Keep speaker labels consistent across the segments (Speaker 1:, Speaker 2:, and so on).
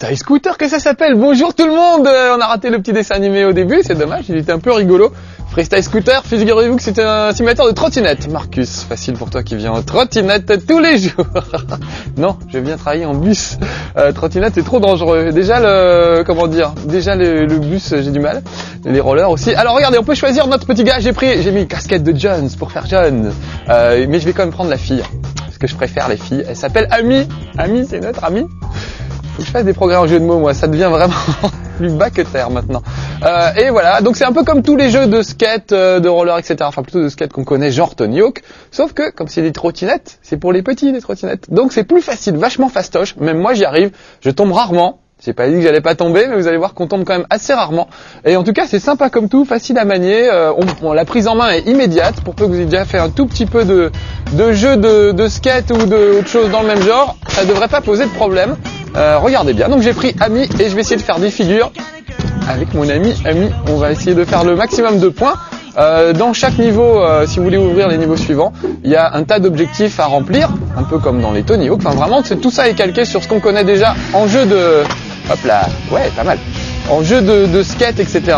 Speaker 1: Freestyle Scooter que ça s'appelle. Bonjour tout le monde. On a raté le petit dessin animé au début, c'est dommage, il était un peu rigolo. Freestyle Scooter, figurez-vous que c'est un simulateur de trottinette. Marcus, facile pour toi qui viens en trottinette tous les jours. Non, je viens travailler en bus. Trottinette c'est trop dangereux. Déjà le bus, j'ai du mal. Les rollers aussi. Alors regardez, on peut choisir notre petit gars. J'ai mis casquette de Jones pour faire John. Mais je vais quand même prendre la fille. Parce que je préfère les filles. Elle s'appelle Amy. Amy, c'est notre amie. Faut que je fasse des progrès en jeu de mots, moi. Ça devient vraiment plus bas que terre maintenant. Et voilà. Donc c'est un peu comme tous les jeux de skate, de roller, etc. Enfin plutôt de skate qu'on connaît, genre Tony Hawk. Sauf que comme c'est des trottinettes, c'est pour les petits les trottinettes. Donc c'est plus facile, vachement fastoche. Même moi j'y arrive. Je tombe rarement. J'ai pas dit que j'allais pas tomber, mais vous allez voir qu'on tombe quand même assez rarement. Et en tout cas, c'est sympa comme tout, facile à manier. La prise en main est immédiate. Pour peu que vous ayez déjà fait un tout petit peu de jeu de skate ou de autre chose dans le même genre, ça devrait pas poser de problème. Regardez bien. Donc j'ai pris Ami et je vais essayer de faire des figures avec mon ami Ami. On va essayer de faire le maximum de points. Dans chaque niveau, si vous voulez ouvrir les niveaux suivants, il y a un tas d'objectifs à remplir, un peu comme dans les Tony Hawk. Enfin vraiment, tout ça est calqué sur ce qu'on connaît déjà en jeu de... Hop là, ouais, pas mal. En jeu de skate, etc.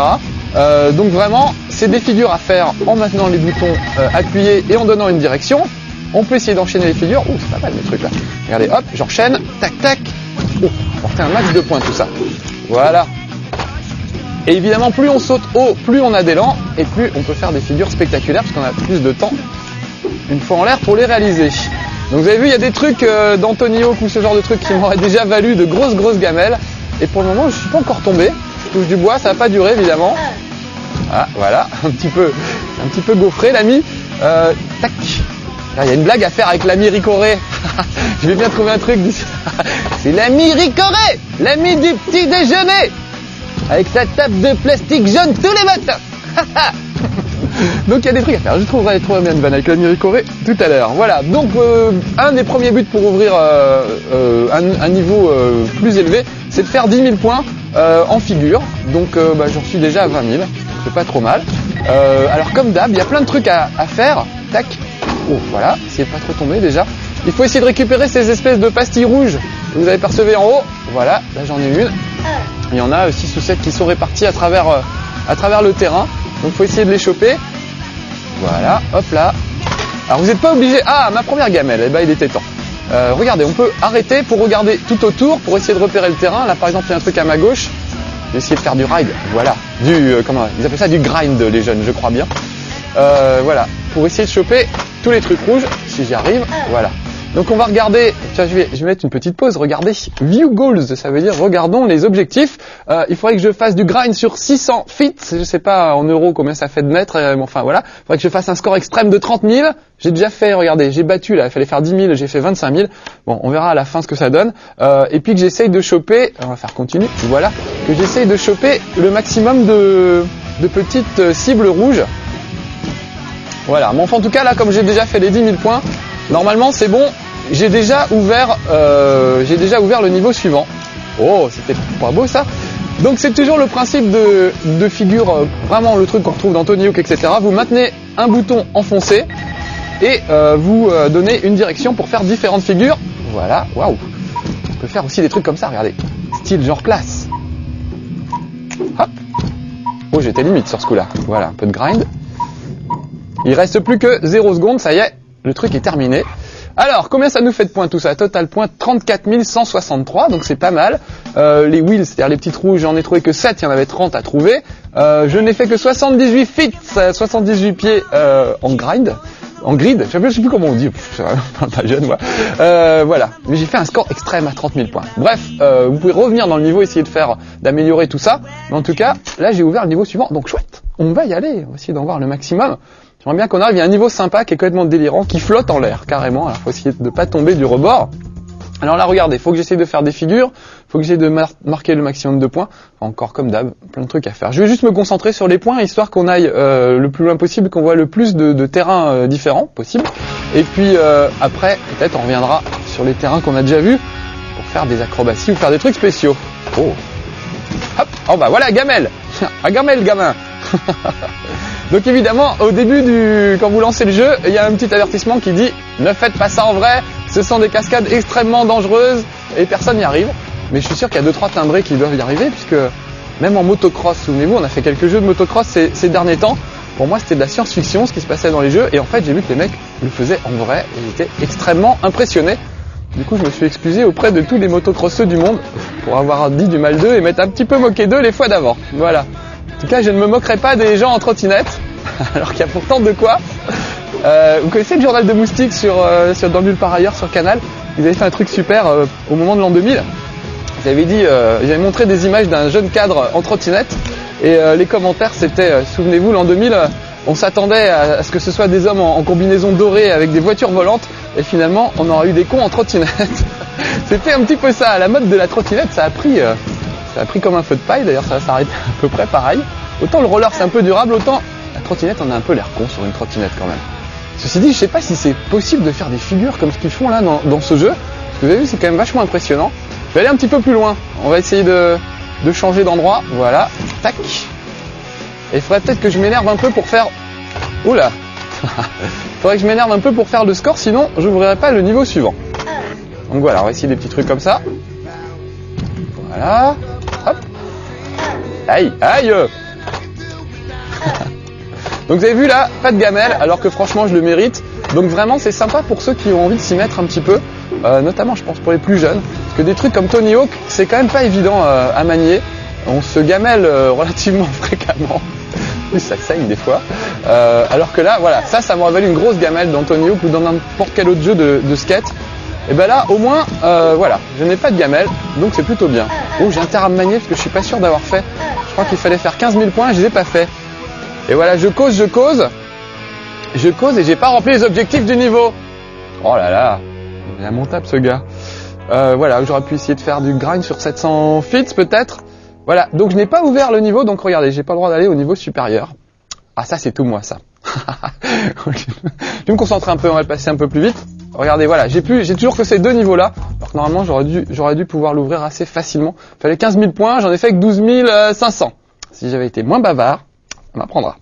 Speaker 1: Donc vraiment, c'est des figures à faire en maintenant les boutons appuyés et en donnant une direction. On peut essayer d'enchaîner les figures. Ouh, c'est pas mal les trucs là. Regardez, hop, j'enchaîne, tac, tac. Oh, porter un max de points tout ça. Voilà. Et évidemment, plus on saute haut, plus on a d'élan et plus on peut faire des figures spectaculaires parce qu'on a plus de temps une fois en l'air pour les réaliser. Donc vous avez vu, il y a des trucs dans Tony Hawk ou ce genre de trucs qui m'auraient déjà valu de grosses gamelles. Et pour le moment, je suis pas encore tombé. Je touche du bois, ça va pas durer évidemment. Ah, voilà, un petit peu gaufré l'ami. Tac. Il y a une blague à faire avec l'ami Ricoré. Je vais bien trouver un truc d'ici. C'est l'ami Ricoré, l'ami du petit déjeuner. Avec sa table de plastique jaune tous les matins. Donc il y a des trucs à faire. Je trouverai bien une vanne avec l'ami Ricoré tout à l'heure. Voilà, donc un des premiers buts pour ouvrir un niveau plus élevé, c'est de faire 10 000 points en figure. Donc j'en suis déjà à 20 000, c'est pas trop mal. Alors comme d'hab, il y a plein de trucs à faire. Tac. Oh voilà, essayez de pas trop tomber déjà. Il faut essayer de récupérer ces espèces de pastilles rouges que vous avez percevées en haut. Voilà, là j'en ai une. Il y en a 6 ou 7 qui sont répartis à travers le terrain. Donc il faut essayer de les choper. Voilà, hop là. Alors vous n'êtes pas obligé... Ah, ma première gamelle, eh ben il était temps. Regardez, on peut arrêter pour regarder tout autour, pour essayer de repérer le terrain. Là par exemple, il y a un truc à ma gauche. Je vais essayer de faire du ride. Voilà, comment ils appellent ça du grind les jeunes, je crois bien. Voilà, pour essayer de choper tous les trucs rouges, si j'y arrive. Voilà. Donc on va regarder, tiens, je vais mettre une petite pause, regardez, view goals, ça veut dire regardons les objectifs. Il faudrait que je fasse du grind sur 600 feet, je sais pas en euros combien ça fait de mètres, enfin voilà. Il faudrait que je fasse un score extrême de 30 000, j'ai déjà fait, regardez, j'ai battu là, il fallait faire 10 000, j'ai fait 25 000. Bon, on verra à la fin ce que ça donne. Et puis que j'essaye de choper, on va faire continue, voilà, que j'essaye de choper le maximum de petites cibles rouges. Voilà, mais enfin en tout cas là, comme j'ai déjà fait les 10 000 points, normalement c'est bon, j'ai déjà ouvert le niveau suivant. Oh, c'était pas beau ça. Donc c'est toujours le principe de figure, vraiment le truc qu'on retrouve dans Tony Hawk, etc. Vous maintenez un bouton enfoncé et vous donnez une direction pour faire différentes figures. Voilà, waouh. On peut faire aussi des trucs comme ça, regardez. Style genre place. Hop. Oh, j'étais limite sur ce coup-là. Voilà, un peu de grind. Il reste plus que 0 secondes, ça y est, le truc est terminé. Alors, combien ça nous fait de points tout ça? Total points 34 163, donc c'est pas mal. Les wheels, c'est-à-dire les petites rouges, j'en ai trouvé que 7, il y en avait 30 à trouver. Je n'ai fait que 78 feet, 78 pieds en grind. En grid, je sais plus comment on dit, je suis pas jeune moi. Voilà, mais j'ai fait un score extrême à 30 000 points. Bref, vous pouvez revenir dans le niveau, essayer d'améliorer tout ça. Mais en tout cas, là j'ai ouvert le niveau suivant, donc chouette. On va y aller, on va essayer d'en voir le maximum. J'aimerais bien qu'on arrive, il y a un niveau sympa qui est complètement délirant, qui flotte en l'air carrément. Alors faut essayer de pas tomber du rebord. Alors là regardez, faut que j'essaye de faire des figures, faut que j'essaye de marquer le maximum de points. Encore comme d'hab, plein de trucs à faire. Je vais juste me concentrer sur les points, histoire qu'on aille le plus loin possible, qu'on voit le plus de terrains différents possible. Et puis après, peut-être on reviendra sur les terrains qu'on a déjà vus pour faire des acrobaties ou faire des trucs spéciaux. Oh, hop, oh bah voilà, gamelle. Ah gamelle gamin. Donc évidemment, au début quand vous lancez le jeu, il y a un petit avertissement qui dit « Ne faites pas ça en vrai, ce sont des cascades extrêmement dangereuses et personne n'y arrive ». mais je suis sûr qu'il y a 2-3 timbrés qui doivent y arriver, puisque même en motocross, souvenez-vous, on a fait quelques jeux de motocross ces derniers temps. Pour moi, c'était de la science-fiction ce qui se passait dans les jeux, et en fait, j'ai vu que les mecs le faisaient en vrai, et j'étais extrêmement impressionné. Du coup, je me suis excusé auprès de tous les motocrosseux du monde pour avoir dit du mal d'eux et m'être un petit peu moqué d'eux les fois d'avant. Voilà. En tout cas, je ne me moquerai pas des gens en trottinette, alors qu'il y a pourtant de quoi. Vous connaissez le journal de Moustique sur Dans Nulle Part Ailleurs sur Canal? Ils avaient fait un truc super au moment de l'an 2000. Ils avaient montré des images d'un jeune cadre en trottinette et les commentaires c'était, souvenez-vous, l'an 2000, on s'attendait à ce que ce soit des hommes en combinaison dorée avec des voitures volantes et finalement on aura eu des cons en trottinette. C'était un petit peu ça, la mode de la trottinette, ça a pris comme un feu de paille, d'ailleurs ça va s'arrêter à peu près pareil. Autant le roller c'est un peu durable, autant la trottinette on a un peu l'air con sur une trottinette quand même. Ceci dit, je sais pas si c'est possible de faire des figures comme ce qu'ils font là dans ce jeu. Parce que vous avez vu, c'est quand même vachement impressionnant. Je vais aller un petit peu plus loin. On va essayer de changer d'endroit. Voilà. Tac. Et il faudrait peut-être que je m'énerve un peu pour faire... Oula. Faudrait que je m'énerve un peu pour faire le score, sinon je n'ouvrirai pas le niveau suivant. Donc voilà, on va essayer des petits trucs comme ça. Voilà. Hop. Aïe, aïe. Donc vous avez vu là, pas de gamelle, alors que franchement je le mérite. Donc vraiment c'est sympa pour ceux qui ont envie de s'y mettre un petit peu, notamment je pense pour les plus jeunes. Parce que des trucs comme Tony Hawk, c'est quand même pas évident à manier. On se gamelle relativement fréquemment. Plus ça saigne des fois. Alors que là, voilà, ça m'a valu une grosse gamelle dans Tony Hawk ou dans n'importe quel autre jeu de skate. Et ben là, au moins, voilà, je n'ai pas de gamelle, donc c'est plutôt bien. Oh, j'ai intérêt à me manier parce que je suis pas sûr d'avoir fait. Je crois qu'il fallait faire 15 000 points, je les ai pas fait. Et voilà, je cause et j'ai pas rempli les objectifs du niveau. Oh là là, il est lamentable ce gars. Voilà, j'aurais pu essayer de faire du grind sur 700 feats peut-être. Voilà, donc je n'ai pas ouvert le niveau, donc regardez, j'ai pas le droit d'aller au niveau supérieur. Ah ça c'est tout moi ça. Je vais me concentrer un peu, on va le passer un peu plus vite. Regardez, voilà, j'ai toujours que ces deux niveaux-là. Alors que normalement j'aurais dû pouvoir l'ouvrir assez facilement. Il fallait 15 000 points, j'en ai fait que 12 500. Si j'avais été moins bavard, on m'apprendra.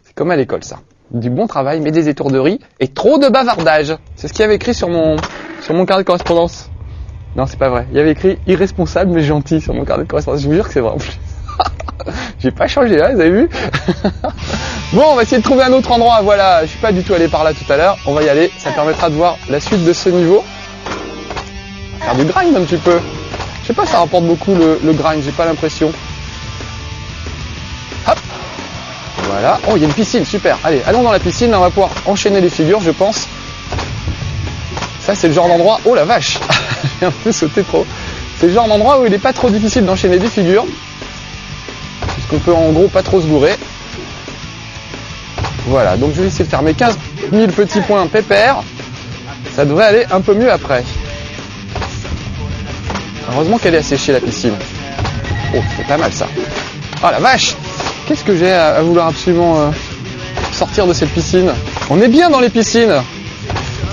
Speaker 1: C'est comme à l'école ça. Du bon travail, mais des étourderies et trop de bavardage. C'est ce qu'il y avait écrit sur mon carnet de correspondance. Non, c'est pas vrai. Il y avait écrit irresponsable mais gentil sur mon carnet de correspondance. Je vous jure que c'est vrai en plus. J'ai pas changé là, vous avez vu? Bon, on va essayer de trouver un autre endroit. Voilà, je suis pas du tout allé par là tout à l'heure. On va y aller. Ça permettra de voir la suite de ce niveau. On va faire du grind un petit peu. Je sais pas, ça rapporte beaucoup le grind. J'ai pas l'impression. Hop. Voilà. Oh, il y a une piscine, super. Allez, allons dans la piscine. On va pouvoir enchaîner les figures, je pense. Ça, c'est le genre d'endroit... Oh la vache. J'ai un peu sauté trop. C'est le genre d'endroit où il n'est pas trop difficile d'enchaîner des figures. Puisqu'on peut en gros pas trop se gourer. Voilà, donc je vais essayer de faire mes 15 000 petits points pépères. Ça devrait aller un peu mieux après. Heureusement qu'elle est asséchée la piscine. Oh, c'est pas mal ça. Oh la vache. Qu'est-ce que j'ai à vouloir absolument sortir de cette piscine? On est bien dans les piscines.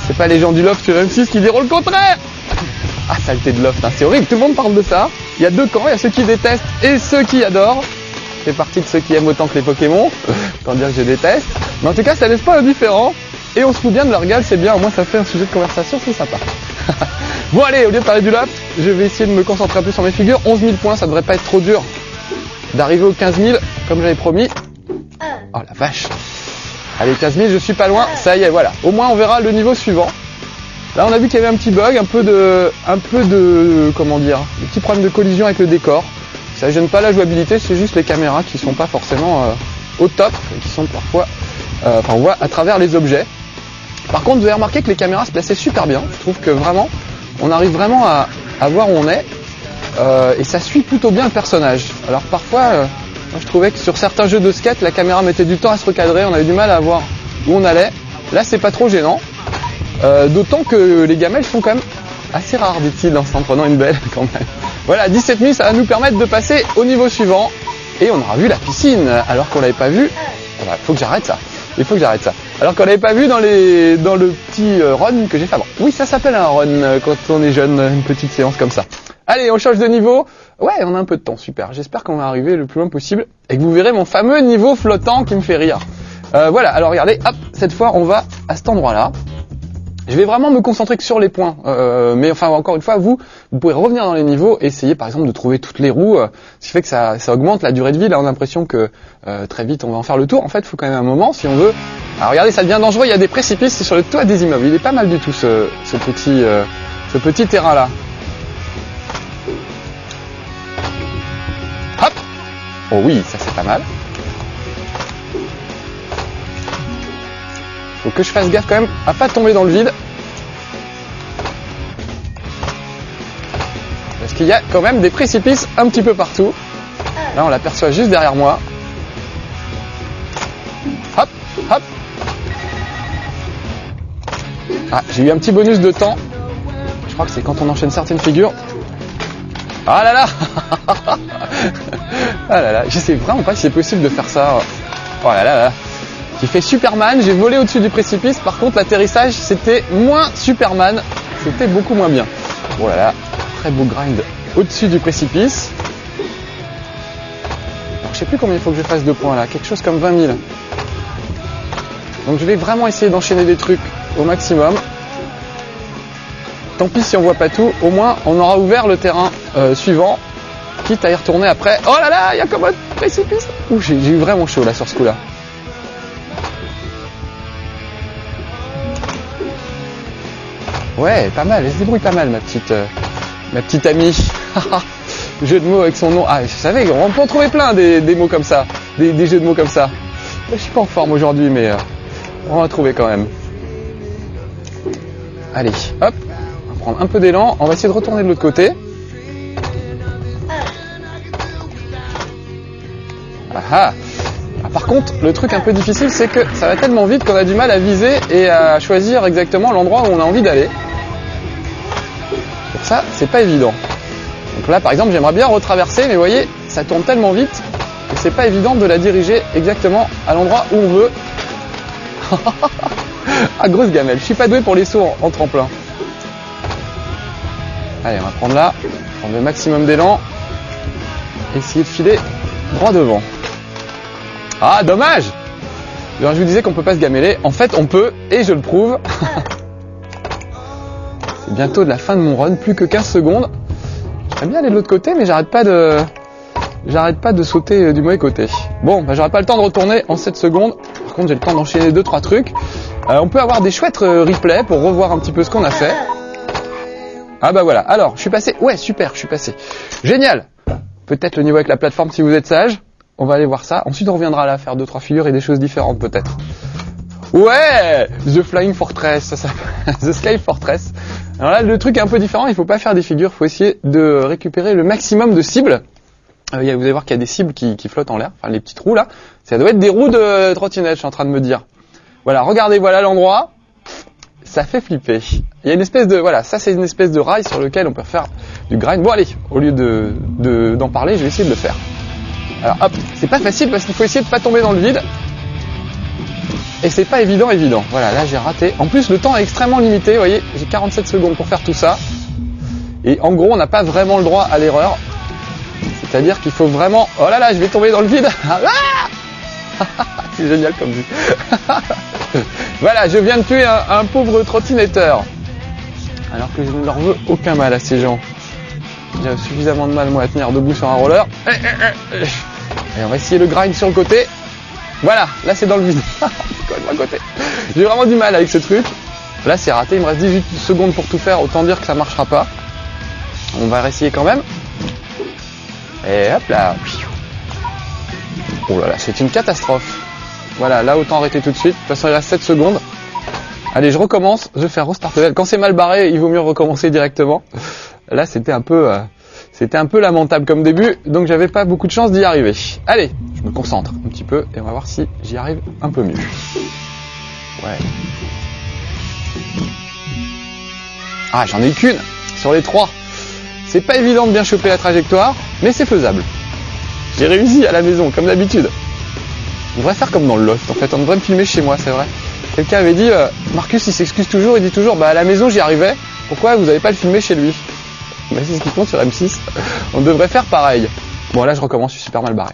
Speaker 1: C'est pas les gens du loft sur M6 qui diront le contraire. Ah, saleté de loft, hein. C'est horrible, tout le monde parle de ça. Il y a deux camps, il y a ceux qui détestent et ceux qui adorent. Je fais partie de ceux qui aiment autant que les Pokémon. Autant dire que je déteste. Mais en tout cas, ça laisse pas indifférent. Et on se fout bien de leur gueule, c'est bien. Au moins, ça fait un sujet de conversation, c'est sympa. Bon, allez, au lieu de parler du loft, je vais essayer de me concentrer un peu sur mes figures. 11 000 points, ça devrait pas être trop dur d'arriver aux 15 000, comme j'avais promis. Oh la vache. Allez, 15 000, je suis pas loin. Ça y est, voilà. Au moins, on verra le niveau suivant. Là, on a vu qu'il y avait un petit bug, un peu de, comment dire, des petits problèmes de collision avec le décor. Ça gêne pas la jouabilité, c'est juste les caméras qui sont pas forcément au top, et qui sont parfois, on voit à travers les objets. Par contre, vous avez remarqué que les caméras se plaçaient super bien. Je trouve que vraiment, on arrive vraiment à voir où on est, et ça suit plutôt bien le personnage. Alors parfois, moi, je trouvais que sur certains jeux de skate, la caméra mettait du temps à se recadrer, on avait du mal à voir où on allait. Là, c'est pas trop gênant. D'autant que les gamelles sont quand même assez rares, dit-il, en s'en prenant une belle quand même. Voilà, 17 000, ça va nous permettre de passer au niveau suivant. Et on aura vu la piscine, alors qu'on l'avait pas vu. Voilà, faut que j'arrête ça. Il faut que j'arrête ça. Alors qu'on l'avait pas vu dans le petit run que j'ai fait avant. Oui, ça s'appelle un run quand on est jeune, une petite séance comme ça. Allez, on change de niveau. Ouais, on a un peu de temps, super. J'espère qu'on va arriver le plus loin possible et que vous verrez mon fameux niveau flottant qui me fait rire. Voilà, alors regardez, hop, cette fois on va à cet endroit-là. Je vais vraiment me concentrer que sur les points. Mais enfin, encore une fois, vous pouvez revenir dans les niveaux et essayer par exemple de trouver toutes les roues. Ce qui fait que ça augmente la durée de vie. Là, on a l'impression que très vite, on va en faire le tour. En fait, il faut quand même un moment si on veut. Alors regardez, ça devient dangereux. Il y a des précipices sur le toit des immeubles. Il est pas mal du tout ce petit terrain-là. Hop. Oh oui, ça c'est pas mal. Faut que je fasse gaffe quand même à pas tomber dans le vide. Parce qu'il y a quand même des précipices un petit peu partout. Là, on l'aperçoit juste derrière moi. Hop, hop. Ah, j'ai eu un petit bonus de temps. Je crois que c'est quand on enchaîne certaines figures. Ah là là. Ah là là, je sais vraiment pas si c'est possible de faire ça. Oh là là là. J'ai fait Superman, j'ai volé au-dessus du précipice. Par contre, l'atterrissage, c'était moins Superman. C'était beaucoup moins bien. Oh là là, très beau grind au-dessus du précipice. Alors, je sais plus combien il faut que je fasse de points là. Quelque chose comme 20 000. Donc je vais vraiment essayer d'enchaîner des trucs au maximum. Tant pis si on voit pas tout. Au moins, on aura ouvert le terrain suivant. Quitte à y retourner après. Oh là là, il y a comme un précipice. Ouh, j'ai eu vraiment chaud là sur ce coup-là. Ouais, pas mal, elle se débrouille pas mal, ma petite amie. Jeu de mots avec son nom. Ah, je savais, on peut en trouver plein des mots comme ça, des jeux de mots comme ça. Je suis pas en forme aujourd'hui, mais on va en trouver quand même. Allez, hop, on va prendre un peu d'élan. On va essayer de retourner de l'autre côté. Ah, par contre, le truc un peu difficile, c'est que ça va tellement vite qu'on a du mal à viser et à choisir exactement l'endroit où on a envie d'aller. Pour ça, c'est pas évident. Donc là, par exemple, j'aimerais bien retraverser, mais vous voyez, ça tourne tellement vite que c'est pas évident de la diriger exactement à l'endroit où on veut. Ah, grosse gamelle. Je suis pas doué pour les sauts en tremplin. Allez, on va prendre là, prendre le maximum d'élan, essayer de filer droit devant. Ah, dommage! Alors, je vous disais qu'on peut pas se gameler. En fait, on peut, et je le prouve. C'est bientôt de la fin de mon run, plus que 15 secondes. J'aimerais bien aller de l'autre côté, mais j'arrête pas de sauter du mauvais côté. Bon, bah, j'aurai pas le temps de retourner en 7 secondes. Par contre, j'ai le temps d'enchaîner 2-3 trucs. On peut avoir des chouettes replays pour revoir un petit peu ce qu'on a fait. Ah bah voilà. Alors, je suis passé. Ouais, super, je suis passé. Génial! Peut-être le niveau avec la plateforme si vous êtes sage. On va aller voir ça. Ensuite, on reviendra là faire 2-3 figures et des choses différentes peut-être. Ouais, The Flying Fortress, ça s'appelle The Sky Fortress. Alors là, le truc est un peu différent. Il faut pas faire des figures. Il faut essayer de récupérer le maximum de cibles. Vous allez voir qu'il y a des cibles qui flottent en l'air. Enfin, les petites roues là. Ça doit être des roues de trottinette, je suis en train de me dire. Voilà, regardez, voilà l'endroit. Ça fait flipper. Il y a une espèce de, voilà, ça c'est une espèce de rail sur lequel on peut faire du grind. Bon allez, au lieu d'en parler, je vais essayer de le faire. Alors hop, c'est pas facile parce qu'il faut essayer de pas tomber dans le vide. Et c'est pas évident. Voilà, là j'ai raté. En plus, le temps est extrêmement limité. Vous voyez, j'ai 47 secondes pour faire tout ça. Et en gros, on n'a pas vraiment le droit à l'erreur. C'est-à-dire qu'il faut vraiment... Oh là là, je vais tomber dans le vide. Ah c'est génial comme vue. Voilà, je viens de tuer un pauvre trottinetteur. Alors que je ne leur veux aucun mal à ces gens. J'ai suffisamment de mal, moi, à tenir debout sur un roller. Et on va essayer le grind sur le côté. Voilà, là c'est dans le vide. Complètement à côté. J'ai vraiment du mal avec ce truc. Là c'est raté, il me reste 18 secondes pour tout faire. Autant dire que ça marchera pas. On va réessayer quand même. Et hop là. Oh là là, c'est une catastrophe. Voilà, là autant arrêter tout de suite. De toute façon il reste 7 secondes. Allez, je recommence. Je vais faire restart level. Quand c'est mal barré, il vaut mieux recommencer directement. Là c'était un peu lamentable comme début, donc j'avais pas beaucoup de chance d'y arriver. Allez, je me concentre un petit peu et on va voir si j'y arrive un peu mieux. Ouais. Ah, j'en ai qu'une sur les 3. C'est pas évident de bien choper la trajectoire, mais c'est faisable. J'ai réussi à la maison, comme d'habitude. On devrait faire comme dans le Loft, en fait. On devrait me filmer chez moi, c'est vrai. Quelqu'un avait dit, Marcus, il s'excuse toujours, il dit toujours, bah à la maison j'y arrivais. Pourquoi vous n'avez pas le filmé chez lui? Bah, c'est ce qui compte sur M6. On devrait faire pareil. Bon, là, je recommence, je suis super mal barré.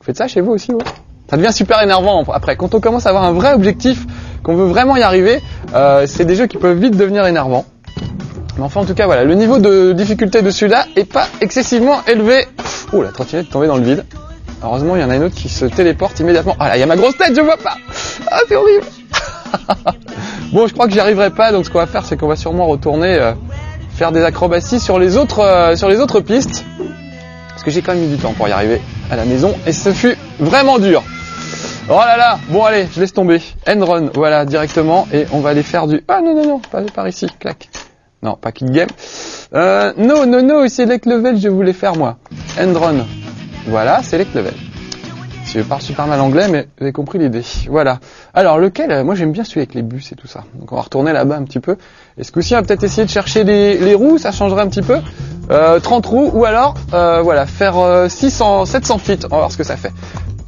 Speaker 1: Vous faites ça chez vous aussi, ouais? Ça devient super énervant après. Quand on commence à avoir un vrai objectif, qu'on veut vraiment y arriver, c'est des jeux qui peuvent vite devenir énervants. Mais enfin, en tout cas, voilà, le niveau de difficulté de celui-là est pas excessivement élevé. Oh, la trottinette est tombée dans le vide. Heureusement, il y en a une autre qui se téléporte immédiatement. Ah là, il y a ma grosse tête, je vois pas. Ah, c'est horrible. Bon, je crois que j'y arriverai pas, donc ce qu'on va faire, c'est qu'on va sûrement retourner faire des acrobaties sur les autres pistes. Parce que j'ai quand même mis du temps pour y arriver à la maison, et ce fut vraiment dur. Oh là là, bon allez, je laisse tomber. End run, voilà, directement, et on va aller faire du... Ah non, non, non, pas par ici, clac. Non, pas kill game. Non, select level, je voulais faire moi. End run. Voilà, select level. Je parle super mal anglais, mais vous avez compris l'idée. Voilà. Alors, lequel? Moi, j'aime bien celui avec les bus et tout ça. Donc, on va retourner là-bas un petit peu. Et ce coup-ci, on va peut-être essayer de chercher les roues, ça changerait un petit peu. 30 roues, ou alors, voilà, faire 700 feet. On va voir ce que ça fait.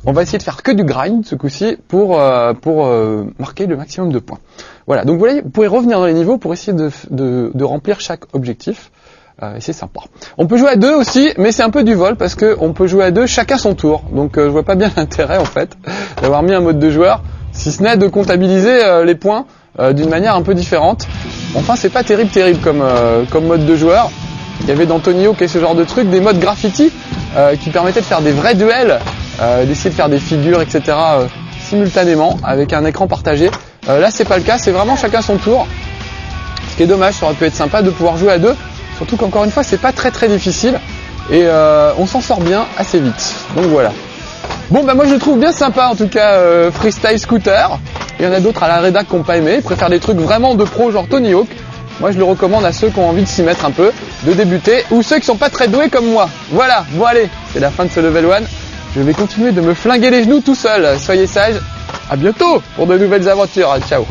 Speaker 1: On va essayer de faire que du grind, ce coup-ci, pour marquer le maximum de points. Voilà. Donc, vous voyez, vous pouvez revenir dans les niveaux pour essayer de remplir chaque objectif. Et c'est sympa. On peut jouer à deux aussi, mais c'est un peu du vol parce que on peut jouer à deux chacun son tour. Donc je vois pas bien l'intérêt en fait d'avoir mis un mode de joueur, si ce n'est de comptabiliser les points d'une manière un peu différente. Enfin, c'est pas terrible comme mode de joueur. Il y avait dans Tony Hawk et ce genre de truc des modes graffiti qui permettaient de faire des vrais duels, d'essayer de faire des figures, etc. Simultanément avec un écran partagé. Là, c'est pas le cas, c'est vraiment chacun son tour. Ce qui est dommage, ça aurait pu être sympa de pouvoir jouer à deux. Surtout qu'encore une fois, c'est pas très difficile et on s'en sort bien assez vite. Donc voilà. Bon, bah moi je le trouve bien sympa en tout cas, Freestyle Scooter. Il y en a d'autres à la rédac qui n'ont pas aimé. Ils préfèrent des trucs vraiment de pro genre Tony Hawk. Moi je le recommande à ceux qui ont envie de s'y mettre un peu, de débuter, ou ceux qui sont pas très doués comme moi. Voilà, bon allez, c'est la fin de ce level 1. Je vais continuer de me flinguer les genoux tout seul. Soyez sages. À bientôt pour de nouvelles aventures. Ciao.